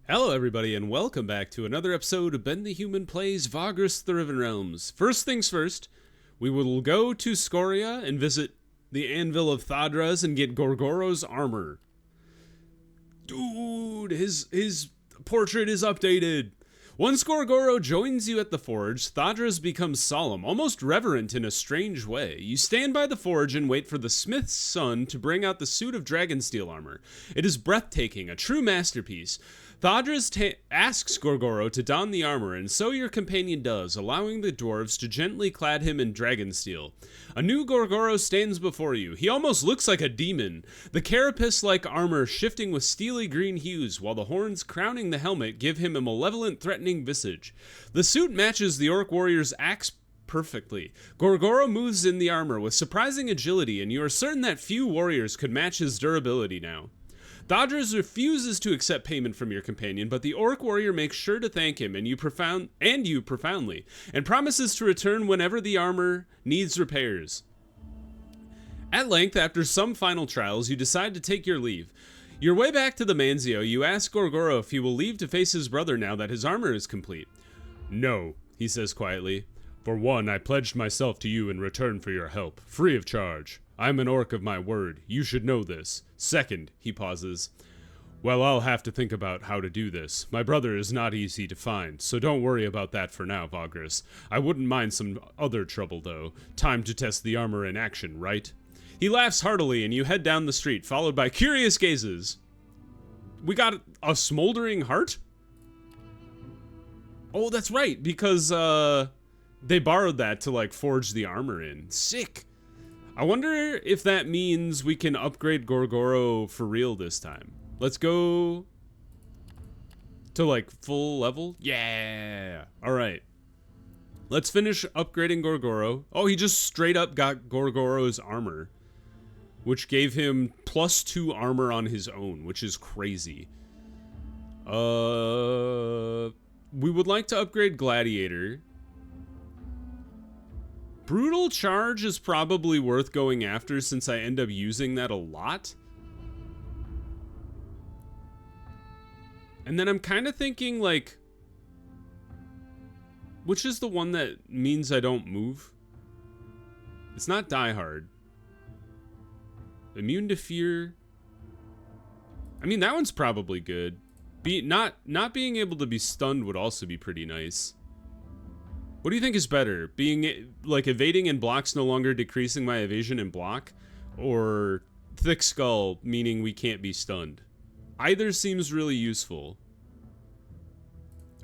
Hello everybody and welcome back to another episode of Ben the Human Plays Vagrus the Riven Realms. First things first, we will go to Scoria and visit the Anvil of Thadras and get Gor'Goro's armor. Dude, his portrait is updated. Once Gor'Goro joins you at the forge, Thadras becomes solemn, almost reverent in a strange way. You stand by the forge and wait for the smith's son to bring out the suit of dragonsteel armor. It is breathtaking, a true masterpiece. Thadras asks Gor'Goro to don the armor, and so your companion does, allowing the dwarves to gently clad him in dragonsteel. A new Gor'Goro stands before you. He almost looks like a demon, the carapace-like armor shifting with steely green hues, while the horns crowning the helmet give him a malevolent, threatening visage. The suit matches the orc warrior's axe perfectly. Gor'Goro moves in the armor with surprising agility, and you are certain that few warriors could match his durability now. Thadras refuses to accept payment from your companion, but the orc warrior makes sure to thank him and you profoundly, and promises to return whenever the armor needs repairs. At length, after some final trials, you decide to take your leave. Your way back to the Manzio, you ask Gor'Goro if he will leave to face his brother now that his armor is complete. No, he says quietly. For one, I pledged myself to you in return for your help, free of charge. I'm an orc of my word. You should know this. Second, he pauses. Well, I'll have to think about how to do this. My brother is not easy to find, so don't worry about that for now, Vagrus. I wouldn't mind some other trouble, though. Time to test the armor in action, right? He laughs heartily, and you head down the street, followed by curious gazes. We got a smoldering heart? Oh, that's right, because, they borrowed that to, forge the armor in. Sick. I wonder if that means we can upgrade Gor'Goro for real this time. Let's go to, full level. Yeah. All right. Let's finish upgrading Gor'Goro. Oh, he just straight up got Gor'Goro's armor, which gave him +2 armor on his own, which is crazy. We would like to upgrade Gladiator. Brutal Charge is probably worth going after since I end up using that a lot. And then I'm kind of thinking, which is the one that means I don't move? It's not Die Hard. Immune to Fear. I mean, that one's probably good. Not being able to be stunned would also be pretty nice. What do you think is better? Being, evading in blocks no longer decreasing my evasion in block? Or Thick Skull, meaning we can't be stunned? Either seems really useful.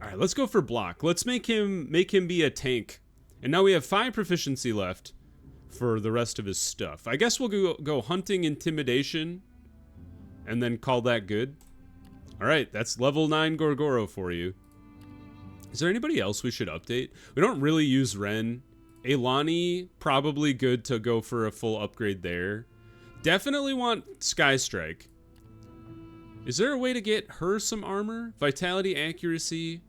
Alright, let's go for block. Let's make him be a tank. And now we have 5 proficiency left for the rest of his stuff. I guess we'll go hunting intimidation and then call that good. Alright, that's level 9 Gor'Goro for you. Is there anybody else we should update? We don't really use Ren. Eilani, probably good to go for a full upgrade there. Definitely want Sky Strike. Is there a way to get her some armor? Vitality, accuracy,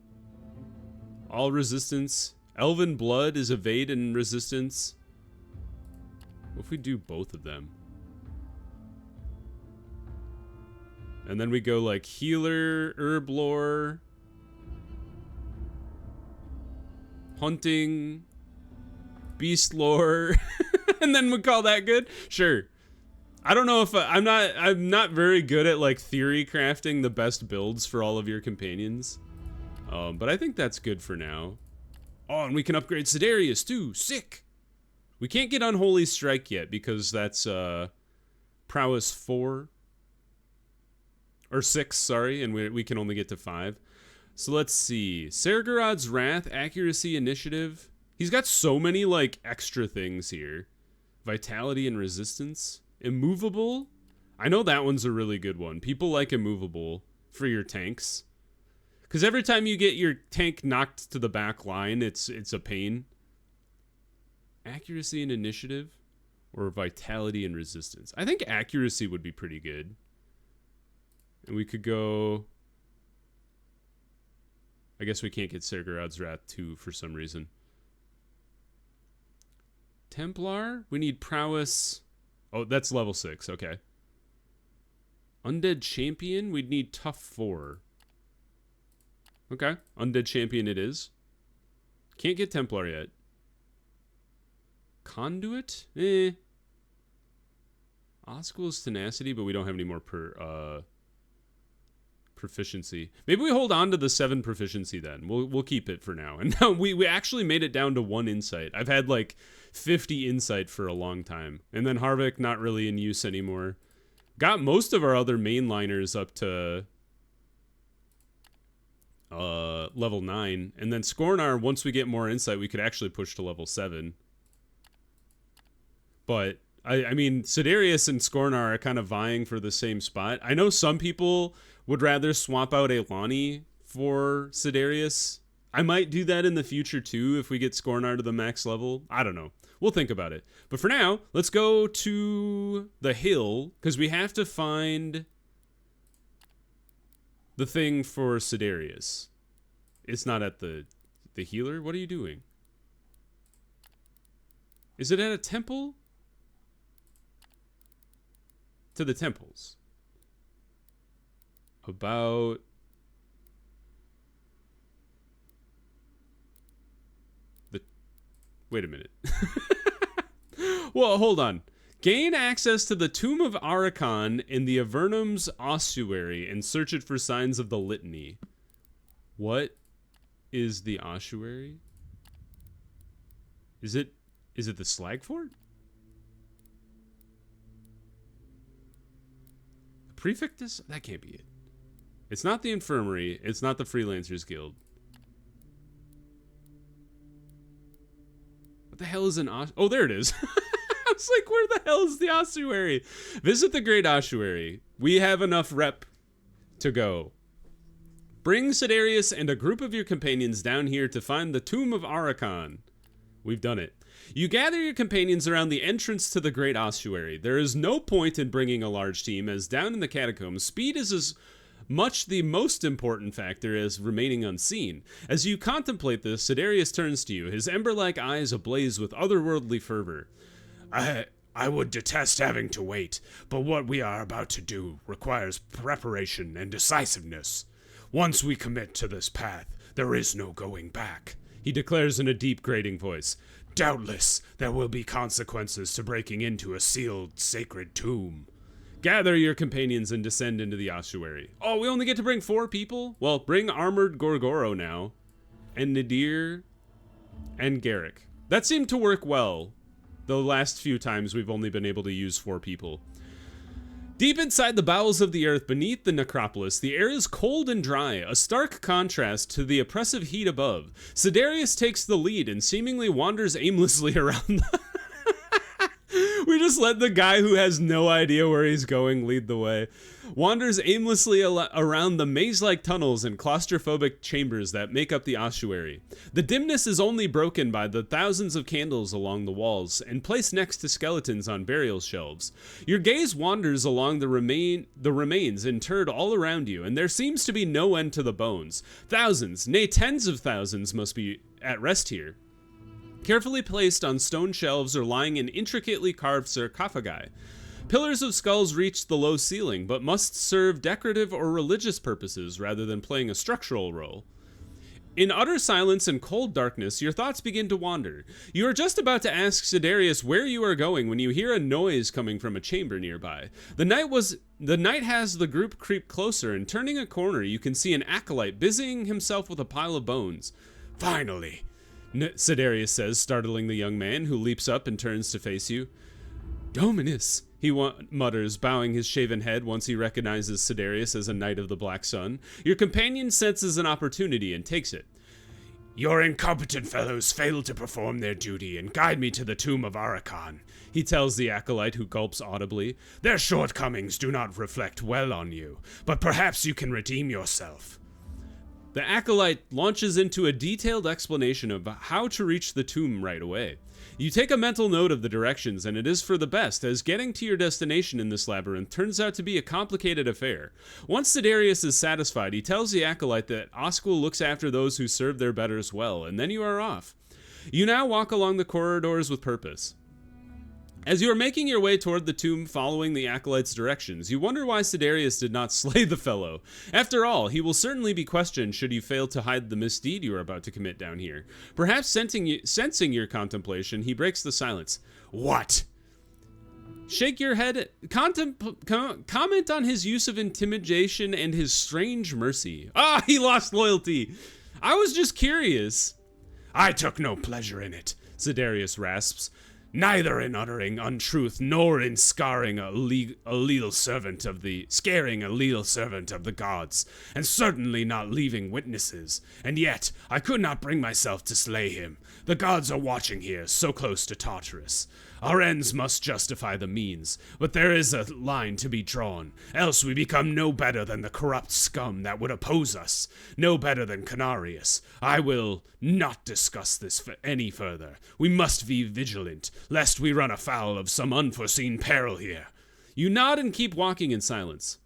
all resistance. Elven Blood is evade and resistance. What if we do both of them? And then we go healer, herb lore, hunting, beast lore, and then we call that good? Sure. I don't know if I'm not very good at theory crafting the best builds for all of your companions. But I think that's good for now. Oh, and we can upgrade Sidarius too. Sick. We can't get Unholy Strike yet because that's prowess 4 or 6, sorry, and we can only get to 5. So let's see. Sergorod's Wrath, Accuracy, Initiative. He's got so many, extra things here. Vitality and Resistance. Immovable. I know that one's a really good one. People like Immovable for your tanks. Because every time you get your tank knocked to the back line, it's a pain. Accuracy and Initiative. Or Vitality and Resistance. I think Accuracy would be pretty good. And we could go... I guess we can't get Sergorod's Wrath 2 for some reason. Templar? We need Prowess. Oh, that's level 6. Okay. Undead Champion? We'd need Tough 4. Okay. Undead champion it is. Can't get Templar yet. Conduit? Oscul's tenacity, but we don't have any more proficiency. Maybe we hold on to the 7 proficiency then. We'll keep it for now. And now we actually made it down to 1 insight. I've had like 50 insight for a long time. And then Harvick not really in use anymore. Got most of our other mainliners up to level 9. And then Skornar, once we get more insight, we could actually push to level 7. But I mean, Sidarius and Skornar are kind of vying for the same spot. I know some people would rather swap out Elani for Sidarius. I might do that in the future too if we get Skornar to the max level. I don't know. We'll think about it. But for now, let's go to the hill because we have to find the thing for Sidarius. It's not at the healer. What are you doing? Is it at a temple? To the temples. About the... Wait a minute. Well, hold on. Gain access to the Tomb of Arcane in the Avernum's ossuary and search it for signs of the litany. What is the ossuary? Is it the Slag Fort? Prefect is... That can't be it. It's not the infirmary. It's not the Freelancers Guild. What the hell is an Oh, there it is. I was like, where the hell is the ossuary? Visit the Great Ossuary. We have enough rep to go. Bring Sidarius and a group of your companions down here to find the Tomb of Arcane. We've done it. You gather your companions around the entrance to the Great Ossuary. There is no point in bringing a large team, as down in the catacombs, speed is as much the most important factor as remaining unseen. As you contemplate this, Sidarius turns to you, his ember-like eyes ablaze with otherworldly fervor. I would detest having to wait, but what we are about to do requires preparation and decisiveness. Once we commit to this path, there is no going back, he declares in a deep, grating voice. Doubtless, there will be consequences to breaking into a sealed, sacred tomb. Gather your companions and descend into the ossuary. Oh, we only get to bring 4 people? Well, bring armored Gor'Goro now. And Nadir and Garrick. That seemed to work well. The last few times we've only been able to use 4 people. Deep inside the bowels of the earth beneath the necropolis, the air is cold and dry, a stark contrast to the oppressive heat above. Sidarius takes the lead and seemingly wanders aimlessly around We just let the guy who has no idea where he's going lead the way. Wanders aimlessly around the maze-like tunnels and claustrophobic chambers that make up the ossuary. The dimness is only broken by the thousands of candles along the walls and placed next to skeletons on burial shelves. Your gaze wanders along the remains interred all around you, and there seems to be no end to the bones. Thousands, nay tens of thousands must be at rest here. Carefully placed on stone shelves or lying in intricately carved sarcophagi. Pillars of skulls reach the low ceiling, but must serve decorative or religious purposes rather than playing a structural role. In utter silence and cold darkness, your thoughts begin to wander. You are just about to ask Sidarius where you are going when you hear a noise coming from a chamber nearby. The night has the group creep closer, and turning a corner, you can see an acolyte busying himself with a pile of bones. Finally, Sidarius says, startling the young man, who leaps up and turns to face you. Dominus, he mutters, bowing his shaven head once he recognizes Sidarius as a knight of the Black Sun. Your companion senses an opportunity and takes it. Your incompetent fellows failed to perform their duty and guide me to the tomb of Arcane, he tells the acolyte, who gulps audibly. Their shortcomings do not reflect well on you, but perhaps you can redeem yourself. The acolyte launches into a detailed explanation of how to reach the tomb right away. You take a mental note of the directions, and it is for the best, as getting to your destination in this labyrinth turns out to be a complicated affair. Once Sidarius is satisfied, he tells the acolyte that Oscul looks after those who serve their betters well, and then you are off. You now walk along the corridors with purpose. As you are making your way toward the tomb following the acolyte's directions, you wonder why Sidarius did not slay the fellow. After all, he will certainly be questioned should you fail to hide the misdeed you are about to commit down here. Perhaps sensing your contemplation, he breaks the silence. What? Shake your head. Comment on his use of intimidation and his strange mercy. Ah, he lost loyalty. I was just curious. I took no pleasure in it, Sidarius rasps. Neither in uttering untruth nor in scaring a leal servant of the gods, and certainly not leaving witnesses. And yet I could not bring myself to slay him. The gods are watching here, so close to Tartarus. Our ends must justify the means, but there is a line to be drawn, else we become no better than the corrupt scum that would oppose us, no better than Canarius. I will not discuss this any further. We must be vigilant, lest we run afoul of some unforeseen peril here. You nod and keep walking in silence.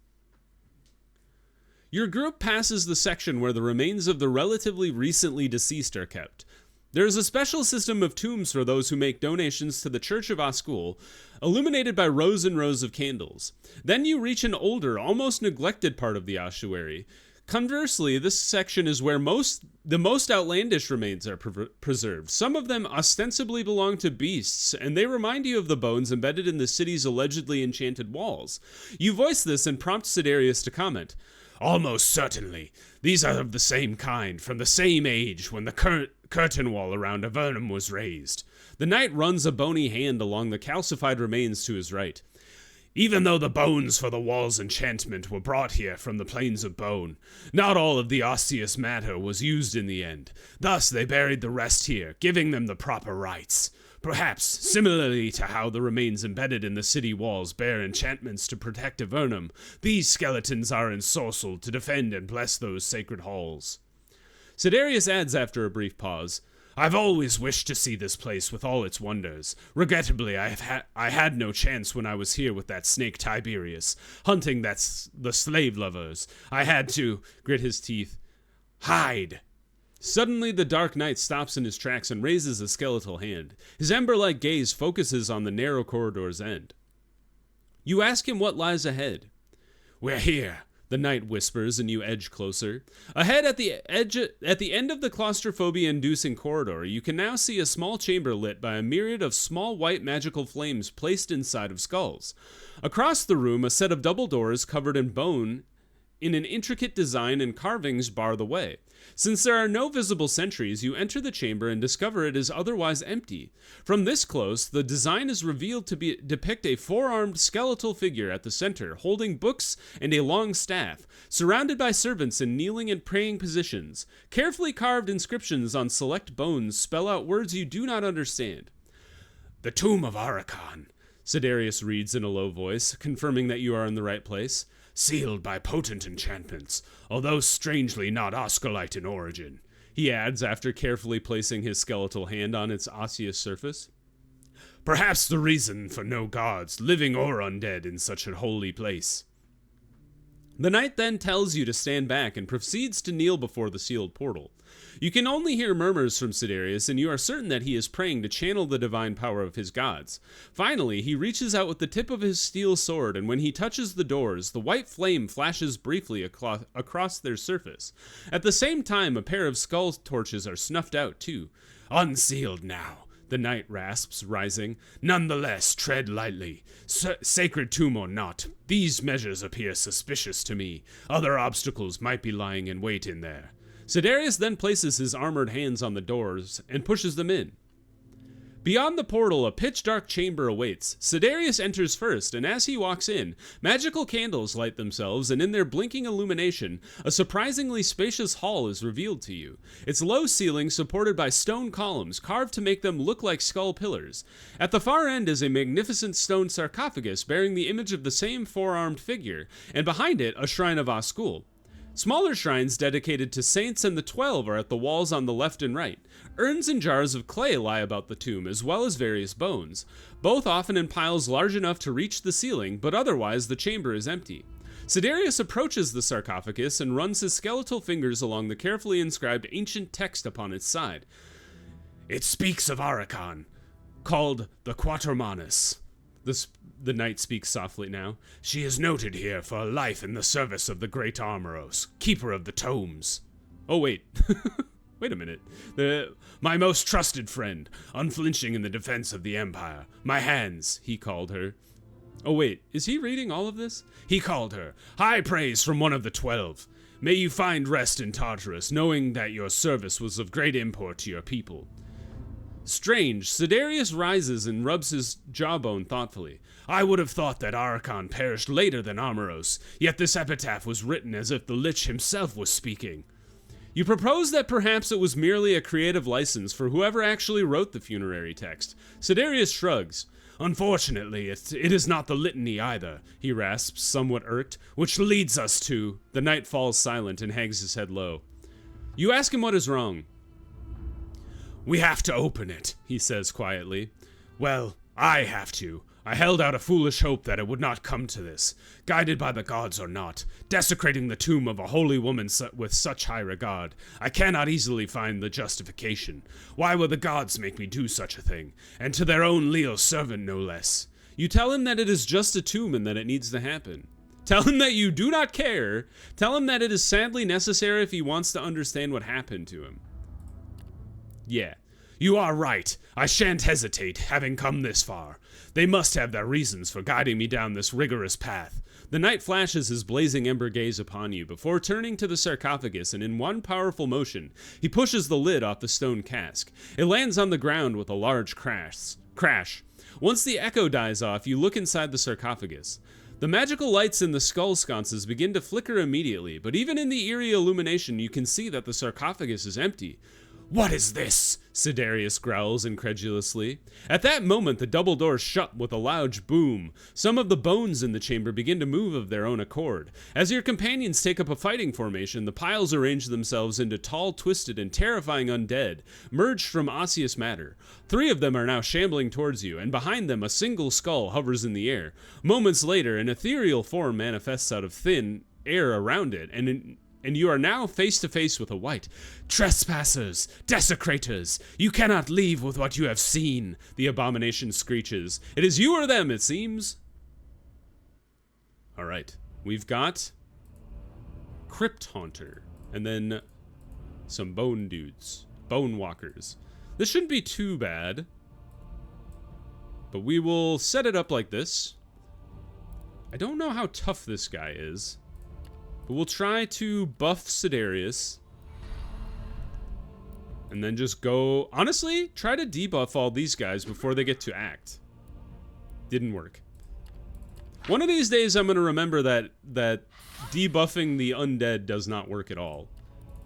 Your group passes the section where the remains of the relatively recently deceased are kept. There is a special system of tombs for those who make donations to the Church of Ascul, illuminated by rows and rows of candles. Then you reach an older, almost neglected part of the ossuary. Conversely, this section is where the most outlandish remains are preserved. Some of them ostensibly belong to beasts, and they remind you of the bones embedded in the city's allegedly enchanted walls. You voice this and prompt Sidarius to comment. Almost certainly. These are of the same kind, from the same age, when the curtain wall around Avernum was raised. The knight runs a bony hand along the calcified remains to his right. Even though the bones for the wall's enchantment were brought here from the plains of bone, not all of the osseous matter was used in the end. Thus they buried the rest here, giving them the proper rites. Perhaps, similarly to how the remains embedded in the city walls bear enchantments to protect Avernum, these skeletons are ensorcelled to defend and bless those sacred halls. Sidarius adds after a brief pause, I've always wished to see this place with all its wonders. Regrettably, I had no chance when I was here with that snake Tiberius, hunting the slave lovers. I had to, grit his teeth, hide. Suddenly, the Dark Knight stops in his tracks and raises a skeletal hand. His ember-like gaze focuses on the narrow corridor's end. You ask him what lies ahead. We're here, the knight whispers, and you edge closer. Ahead at the end of the claustrophobia-inducing corridor, you can now see a small chamber lit by a myriad of small white magical flames placed inside of skulls. Across the room, a set of double doors covered in bone in an intricate design and carvings bar the way. Since there are no visible sentries, you enter the chamber and discover it is otherwise empty. From this close, the design is revealed to depict a four-armed skeletal figure at the center, holding books and a long staff, surrounded by servants in kneeling and praying positions. Carefully carved inscriptions on select bones spell out words you do not understand. The Tomb of Arcane, Sidarius reads in a low voice, confirming that you are in the right place. Sealed by potent enchantments, although strangely not Osculite in origin, he adds after carefully placing his skeletal hand on its osseous surface. Perhaps the reason for no gods, living or undead, in such a holy place. The knight then tells you to stand back and proceeds to kneel before the sealed portal. You can only hear murmurs from Sidarius, and you are certain that he is praying to channel the divine power of his gods. Finally, he reaches out with the tip of his steel sword, and when he touches the doors, the white flame flashes briefly across their surface. At the same time, a pair of skull torches are snuffed out, too. Unsealed now, the knight rasps, rising. Nonetheless, tread lightly. Sacred tomb or not, these measures appear suspicious to me. Other obstacles might be lying in wait in there. Sidarius then places his armored hands on the doors and pushes them in. Beyond the portal, a pitch-dark chamber awaits. Sidarius enters first, and as he walks in, magical candles light themselves, and in their blinking illumination, a surprisingly spacious hall is revealed to you. Its low ceiling supported by stone columns carved to make them look like skull pillars. At the far end is a magnificent stone sarcophagus bearing the image of the same four-armed figure, and behind it, a shrine of Ascul. Smaller shrines dedicated to saints and the 12 are at the walls on the left and right. Urns and jars of clay lie about the tomb, as well as various bones, both often in piles large enough to reach the ceiling, but otherwise the chamber is empty. Sidarius approaches the sarcophagus and runs his skeletal fingers along the carefully inscribed ancient text upon its side. It speaks of Arcane, called the Quatermanes, The knight speaks softly now. She is noted here for a life in the service of the great Armoros, keeper of the tomes. Oh, wait. Wait a minute. My most trusted friend, unflinching in the defense of the Empire. My hands, he called her. Oh, wait. Is he reading all of this? He called her. High praise from one of the 12. May you find rest in Tartarus, knowing that your service was of great import to your people. Strange. Sidarius rises and rubs his jawbone thoughtfully. I would have thought that Archon perished later than Armoros, yet this epitaph was written as if the Lich himself was speaking. You propose that perhaps it was merely a creative license for whoever actually wrote the funerary text. Sidarius shrugs. Unfortunately, it is not the litany either, he rasps, somewhat irked, which leads us to... The knight falls silent and hangs his head low. You ask him what is wrong. We have to open it, he says quietly. Well, I have to. I held out a foolish hope that it would not come to this, guided by the gods or not, desecrating the tomb of a holy woman with such high regard. I cannot easily find the justification. Why would the gods make me do such a thing, and to their own leal servant no less? You tell him that it is just a tomb and that it needs to happen. Tell him that you do not care. Tell him that it is sadly necessary if he wants to understand what happened to him. Yeah, you are right. I shan't hesitate, having come this far. They must have their reasons for guiding me down this rigorous path. The knight flashes his blazing ember gaze upon you before turning to the sarcophagus, and in one powerful motion, he pushes the lid off the stone cask. It lands on the ground with a large crash. Once the echo dies off, you look inside the sarcophagus. The magical lights in the skull sconces begin to flicker immediately, but even in the eerie illumination, you can see that the sarcophagus is empty. What is this? Sidarius growls incredulously. At that moment, the double doors shut with a loud boom. Some of the bones in the chamber begin to move of their own accord. As your companions take up a fighting formation, the piles arrange themselves into tall, twisted, and terrifying undead, merged from osseous matter. 3 of them are now shambling towards you, and behind them a single skull hovers in the air. Moments later, an ethereal form manifests out of thin air around it, and you are now face to face with a wight. Trespassers! Desecrators! You cannot leave with what you have seen, the abomination screeches. It is you or them, it seems. Alright, we've got Crypt Haunter, and then some bone dudes, bone walkers. This shouldn't be too bad, but we will set it up like this. I don't know how tough this guy is. But we'll try to buff Sidarius. And then just go... Honestly, try to debuff all these guys before they get to act. Didn't work. One of these days I'm going to remember that debuffing the undead does not work at all.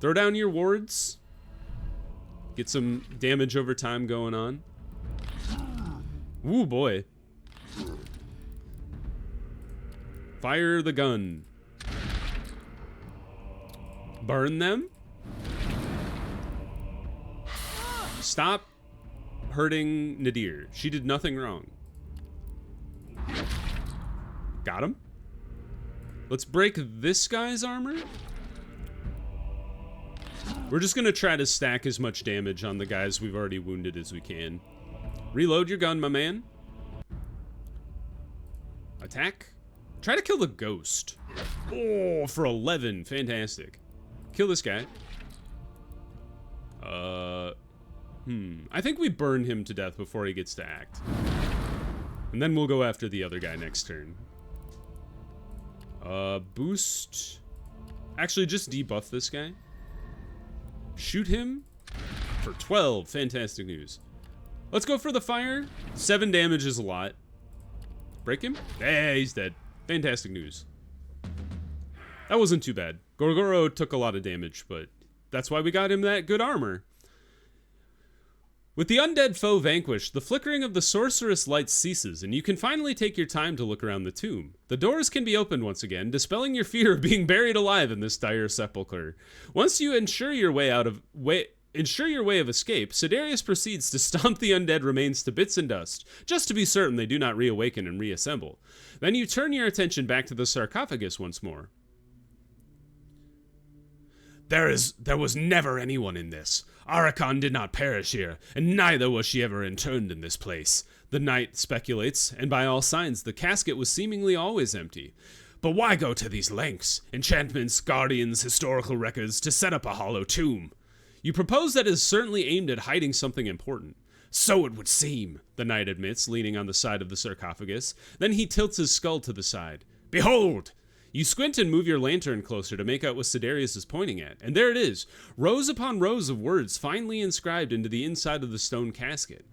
Throw down your wards. Get some damage over time going on. Ooh, boy. Fire the gun. Burn them. Stop hurting Nadir. She did nothing wrong. Got him. Let's break this guy's armor. We're just gonna try to stack as much damage on the guys we've already wounded as we can. Reload your gun, my man. Attack. Try to kill the ghost. Oh, for 11. Fantastic. Kill this guy. I think we burn him to death before he gets to act. And then we'll go after the other guy next turn. Boost. Actually, just debuff this guy. Shoot him for 12. Fantastic news. Let's go for the fire. 7 damage is a lot. Break him. Hey, he's dead. Fantastic news. That wasn't too bad. Gor'Goro took a lot of damage, but that's why we got him that good armor. With the undead foe vanquished, the flickering of the sorceress light ceases, and you can finally take your time to look around the tomb. The doors can be opened once again, dispelling your fear of being buried alive in this dire sepulcher. Once you ensure your way of escape, Sidarius proceeds to stomp the undead remains to bits and dust, just to be certain they do not reawaken and reassemble. Then you turn your attention back to the sarcophagus once more. There was never anyone in this. Arcane did not perish here, and neither was she ever interned in this place. The knight speculates, and by all signs the casket was seemingly always empty. But why go to these lengths? Enchantments, guardians, historical records, to set up a hollow tomb. You propose that it is certainly aimed at hiding something important. So it would seem, the knight admits, leaning on the side of the sarcophagus. Then he tilts his skull to the side. Behold! You squint and move your lantern closer to make out what Sidarius is pointing at, and there it is, rows upon rows of words finely inscribed into the inside of the stone casket.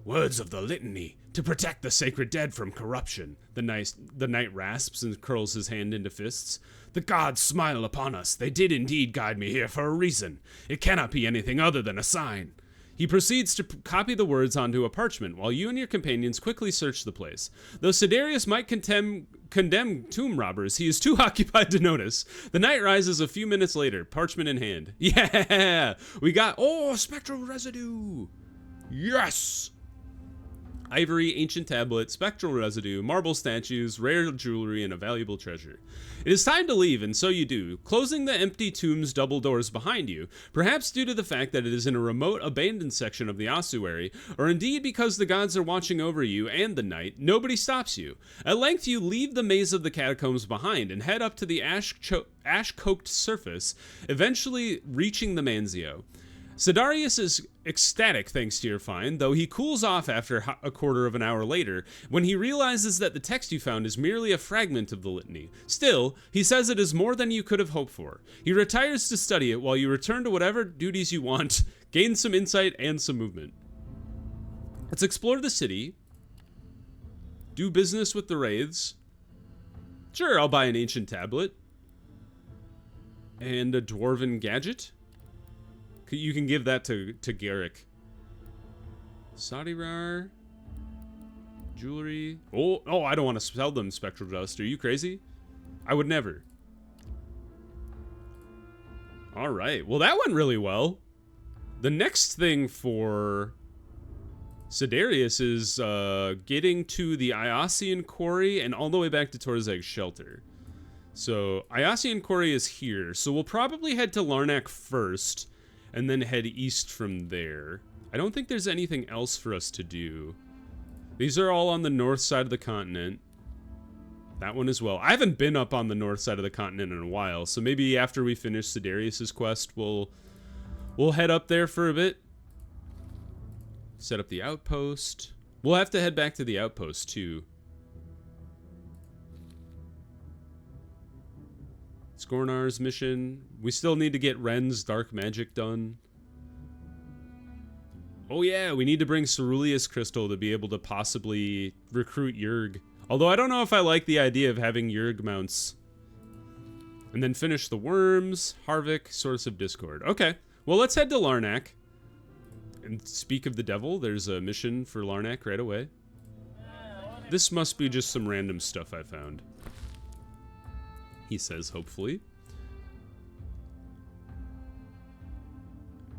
Words of the litany, to protect the sacred dead from corruption, the knight rasps and curls his hand into fists. The gods smile upon us, they did indeed guide me here for a reason. It cannot be anything other than a sign. He proceeds to copy the words onto a parchment, while you and your companions quickly search the place. Though Sidarius might condemn tomb robbers, he is too occupied to notice. The knight rises a few minutes later, parchment in hand. Yeah! We got... Oh, spectral residue! Yes! Ivory, ancient tablet, spectral residue, marble statues, rare jewelry, and a valuable treasure. It is time to leave, and so you do, closing the empty tomb's double doors behind you, perhaps due to the fact that it is in a remote, abandoned section of the ossuary, or indeed because the gods are watching over you and the knight. Nobody stops you. At length, you leave the maze of the catacombs behind and head up to the ash-coked surface, eventually reaching the Manzio. Sidarius is ecstatic thanks to your find, though he cools off after a quarter of an hour later when he realizes that the text you found is merely a fragment of the litany. Still, he says it is more than you could have hoped for. He retires to study it while you return to whatever duties you want, gain some insight and some movement. Let's explore the city, do business with the wraiths. Sure, I'll buy an ancient tablet and a dwarven gadget. You can give that to Garrick. Sadirar. Jewelry. Oh, I don't want to sell them spectral dust. Are you crazy? I would never. All right. Well, that went really well. The next thing for Sidarius is getting to the Iosian Quarry and all the way back to Torzeg's shelter. So, Iosian Quarry is here. So, we'll probably head to Larnak first and then head east from there. I don't think there's anything else for us to do. These are all on the north side of the continent. That one as well. I haven't been up on the north side of the continent in a while, so maybe after we finish Sidarius's quest, we'll head up there for a bit. Set up the outpost. We'll have to head back to the outpost, too. Scornar's mission. We still need to get Ren's dark magic done. Oh yeah, we need to bring Ceruleus Crystal to be able to possibly recruit Yurg. Although I don't know if I like the idea of having Yurg mounts. And then finish the worms, Harvick, Source of Discord. Okay, well let's head to Larnak. And speak of the devil, there's a mission for Larnak right away. This must be just some random stuff I found. He says, hopefully.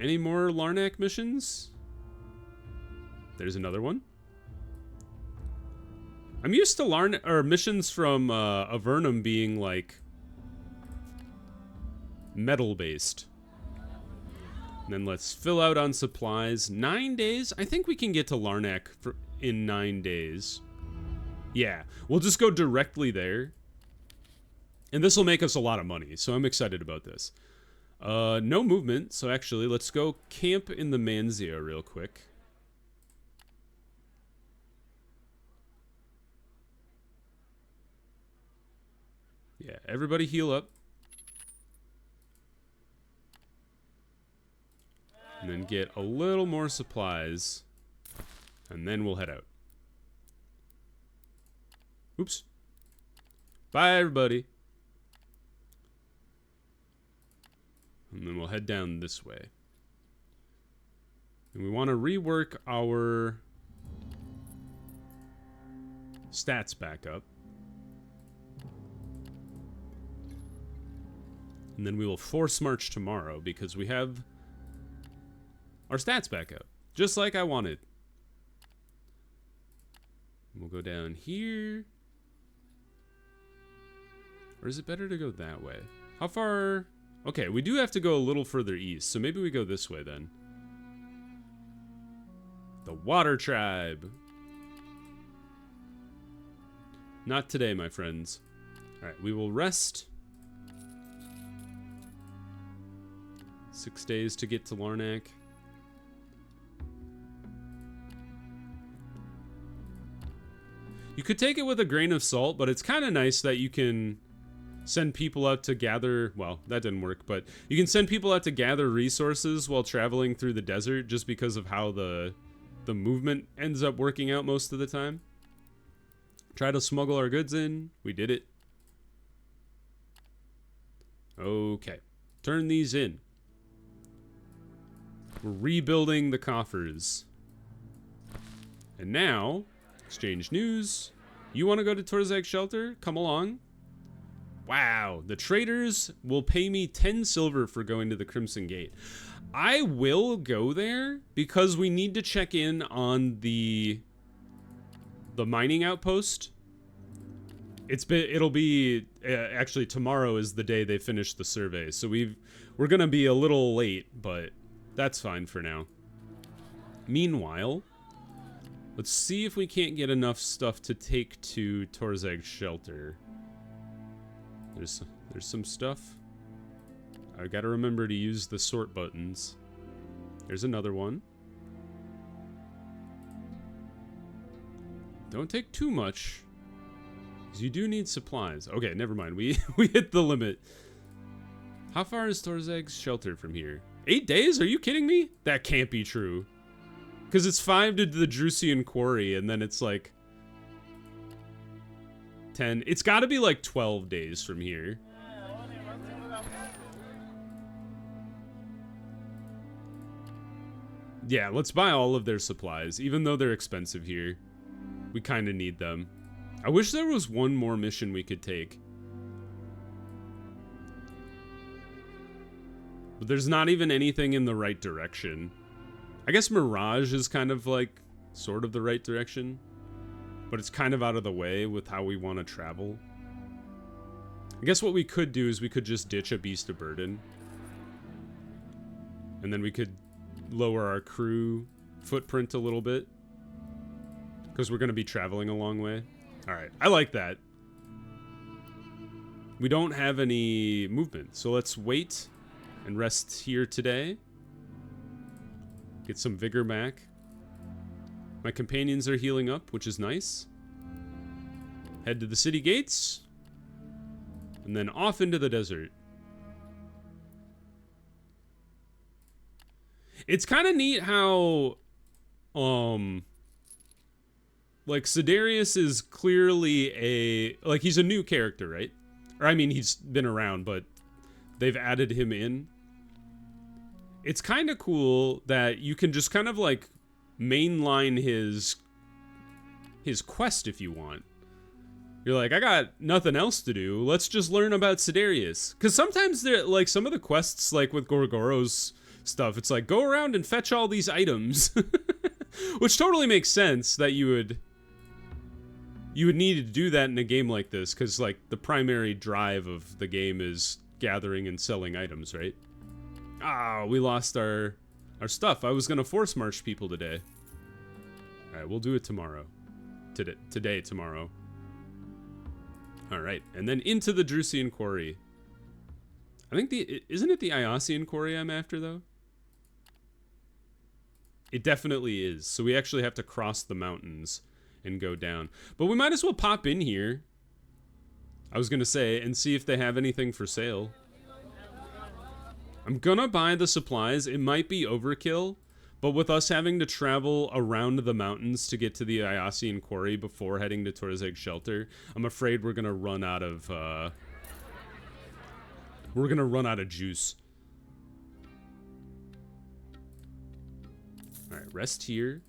Any more Larnak missions? There's another one. I'm used to missions from Avernum being like metal based. And then let's fill out on supplies. 9 days? I think we can get to Larnak in 9 days. Yeah, we'll just go directly there. And this will make us a lot of money, so I'm excited about this. No movement, so actually, let's go camp in the Manzio real quick. Yeah, everybody heal up. And then get a little more supplies. And then we'll head out. Oops. Bye, everybody. And then we'll head down this way. And we want to rework our stats back up. And then we will force march tomorrow because we have our stats back up. Just like I wanted. We'll go down here. Or is it better to go that way? How far... Okay, we do have to go a little further east, so maybe we go this way then. The Water Tribe. Not today, my friends. Alright, we will rest. 6 days to get to Larnak. You could take it with a grain of salt, but it's kind of nice that you can send people out to gather, well, that didn't work, but you can send people out to gather resources while traveling through the desert just because of how the movement ends up working out most of the time. Try to smuggle our goods in. We did it. Okay. Turn these in. We're rebuilding the coffers. And now, exchange news. You want to go to Torzag's shelter? Come along. Wow, the traders will pay me 10 silver for going to the Crimson Gate. I will go there because we need to check in on the mining outpost. It'll be actually tomorrow is the day they finish the survey. So we're going to be a little late, but that's fine for now. Meanwhile, let's see if we can't get enough stuff to take to Torzag's shelter. There's some stuff. I gotta remember to use the sort buttons. There's another one. Don't take too much, because you do need supplies. Okay, never mind. We hit the limit. How far is Torzag's shelter from here? 8 days? Are you kidding me? That can't be true. Because it's 5 to the Drusian Quarry, and then it's like 10. It's got to be like 12 days from here. Yeah, let's buy all of their supplies. Even though they're expensive here, we kind of need them. I wish there was one more mission we could take. But there's not even anything in the right direction. I guess Mirage is kind of like, sort of the right direction. But it's kind of out of the way with how we want to travel. I guess what we could do is we could just ditch a beast of burden. And then we could lower our crew footprint a little bit. Because we're going to be traveling a long way. Alright, I like that. We don't have any movement, so let's wait and rest here today. Get some vigor back. My companions are healing up, which is nice. Head to the city gates. And then off into the desert. It's kind of neat how, like, Sidarius is clearly like, he's a new character, right? Or, I mean, he's been around, but they've added him in. It's kind of cool that you can just kind of, like, mainline his quest if you want. You're like, I got nothing else to do. Let's just learn about Sidarius. Because sometimes, like, some of the quests, like, with Gor'Goro's stuff, it's like, go around and fetch all these items. Which totally makes sense that you would need to do that in a game like this, because, like, the primary drive of the game is gathering and selling items, right? Ah, we lost our stuff. I was going to force march people today. Alright, we'll do it tomorrow. Today, tomorrow. Alright, and then into the Drusian Quarry. I think isn't it the Iosian Quarry I'm after, though? It definitely is. So we actually have to cross the mountains and go down. But we might as well pop in here, I was going to say, and see if they have anything for sale. I'm gonna buy the supplies. It might be overkill, but with us having to travel around the mountains to get to the Iosian Quarry before heading to Torzag's shelter, I'm afraid we're gonna run out of juice. Alright, rest here.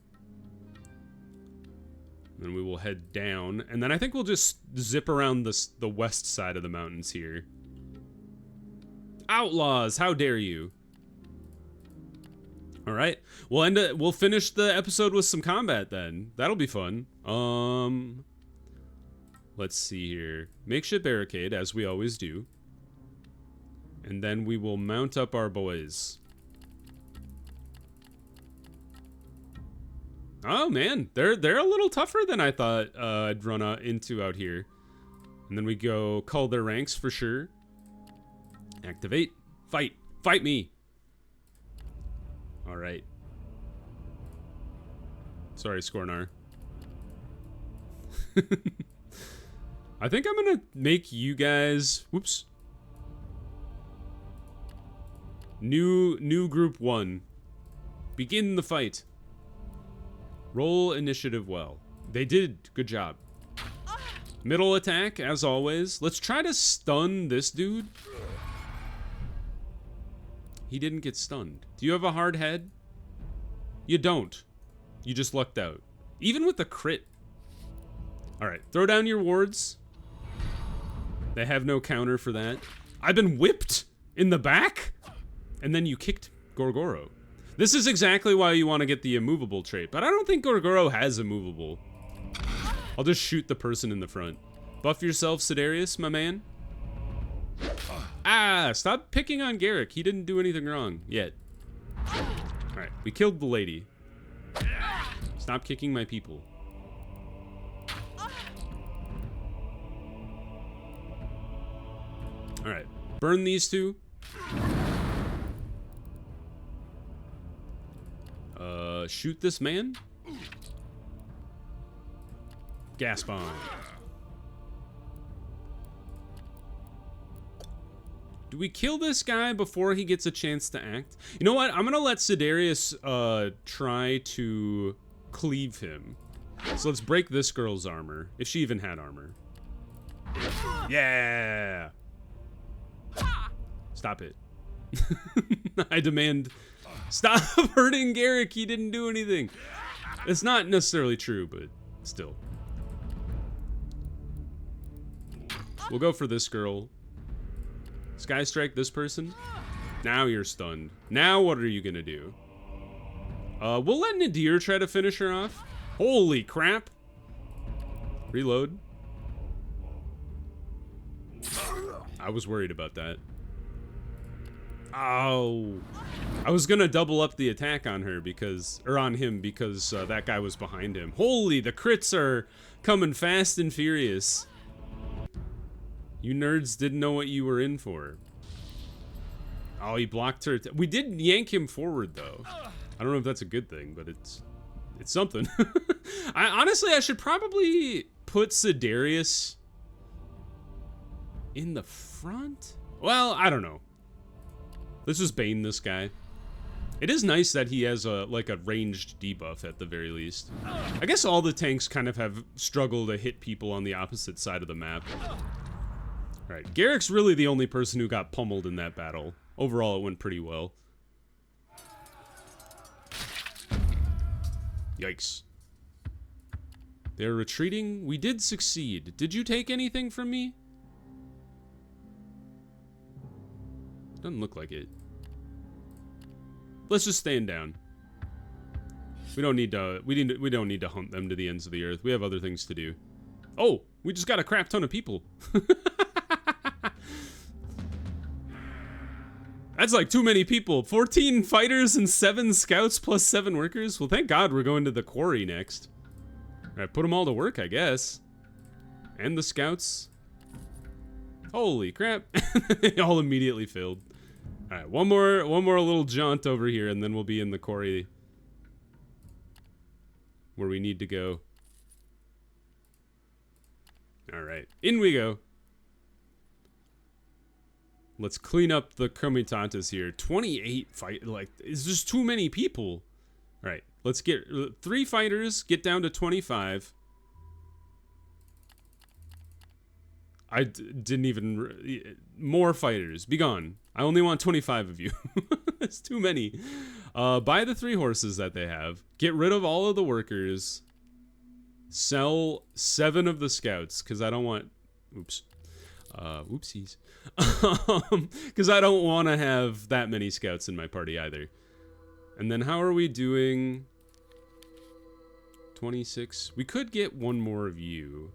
Then we will head down, and then I think we'll just zip around the west side of the mountains here. Outlaws, how dare you? All right, we'll finish the episode with some combat then. That'll be fun. Let's see here. Makeshift barricade, as we always do. And then we will mount up our boys. Oh man, they're a little tougher than I thought I'd run into out here. And then we go call their ranks for sure. Activate. Fight. Fight me. All right. Sorry, Skornar. I think I'm gonna make you guys... Whoops. New group 1. Begin the fight. Roll initiative well. They did. Good job. Middle attack, as always. Let's try to stun this dude. He didn't get stunned. Do you have a hard head? You don't. You just lucked out. Even with the crit. Alright, throw down your wards. They have no counter for that. I've been whipped in the back? And then you kicked Gor'Goro. This is exactly why you want to get the immovable trait, but I don't think Gor'Goro has immovable. I'll just shoot the person in the front. Buff yourself, Sidarius, my man. Ah, stop picking on Garrick. He didn't do anything wrong yet. Alright, we killed the lady. Stop kicking my people. Alright, burn these two. Shoot this man. Gas bomb. Do we kill this guy before he gets a chance to act? You know what? I'm gonna let Sidarius try to cleave him. So let's break this girl's armor, if she even had armor. Yeah. Stop it. I demand... Stop hurting Garrick, he didn't do anything. It's not necessarily true, but still. We'll go for this girl. Sky strike this person. Now you're stunned. Now what are you gonna do? We'll let Nadir try to finish her off. Holy crap. Reload. I was worried about that. Oh. I was gonna double up the attack on her because, or on him because that guy was behind him. Holy, the crits are coming fast and furious. You nerds didn't know what you were in for. Oh, he blocked her. We did yank him forward though. I don't know if that's a good thing, but it's something. Honestly, I should probably put Sidarius in the front. Well, I don't know. Let's just bane this guy. It is nice that he has a ranged debuff at the very least. I guess all the tanks kind of have struggled to hit people on the opposite side of the map. Alright, Garrick's really the only person who got pummeled in that battle. Overall, it went pretty well. Yikes. They're retreating. We did succeed. Did you take anything from me? Doesn't look like it. Let's just stand down. We don't need to. We don't need to hunt them to the ends of the earth. We have other things to do. Oh, we just got a crap ton of people. That's like too many people. 14 fighters and 7 scouts plus 7 workers. Well, thank God we're going to the quarry next. All right, put them all to work, I guess. And the scouts. Holy crap! They all immediately failed. All right, one more little jaunt over here, and then we'll be in the quarry where we need to go. All right, in we go. Let's clean up the Comitatus here. 28 fight, like, it's just too many people. All right, let's get 3 fighters, get down to 25. I didn't even... More fighters. Be gone. I only want 25 of you. It's too many. Buy the 3 horses that they have. Get rid of all of the workers. Sell 7 of the scouts, because I don't want... Oops. Oopsies. Because I don't want to have that many scouts in my party either. And then how are we doing? 26. We could get one more of you.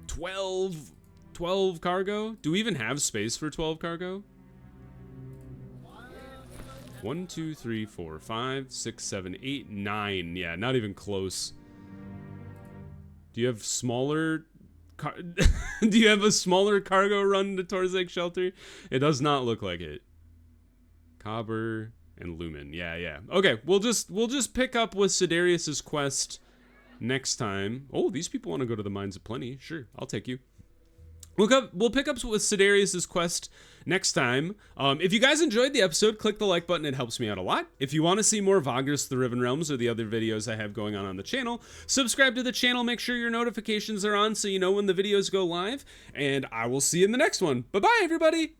12 12 cargo? Do we even have space for 12 cargo? 1, 2, 3, 4, 5, 6, 7, 8, 9. Yeah, not even close. Do you have smaller... Do you have a smaller cargo run to Torzek Shelter? It does not look like it. Cobber and Lumen. Yeah. Okay, we'll just pick up with Sidarius's quest next time. Oh, these people want to go to the Mines of Plenty. Sure, I'll take you. We'll pick up with Sidarius's quest next time. If you guys enjoyed the episode, click the like button. It helps me out a lot. If you want to see more Vagrus, the Riven Realms, or the other videos I have going on the channel, subscribe to the channel. Make sure your notifications are on so you know when the videos go live. And I will see you in the next one. Bye-bye, everybody.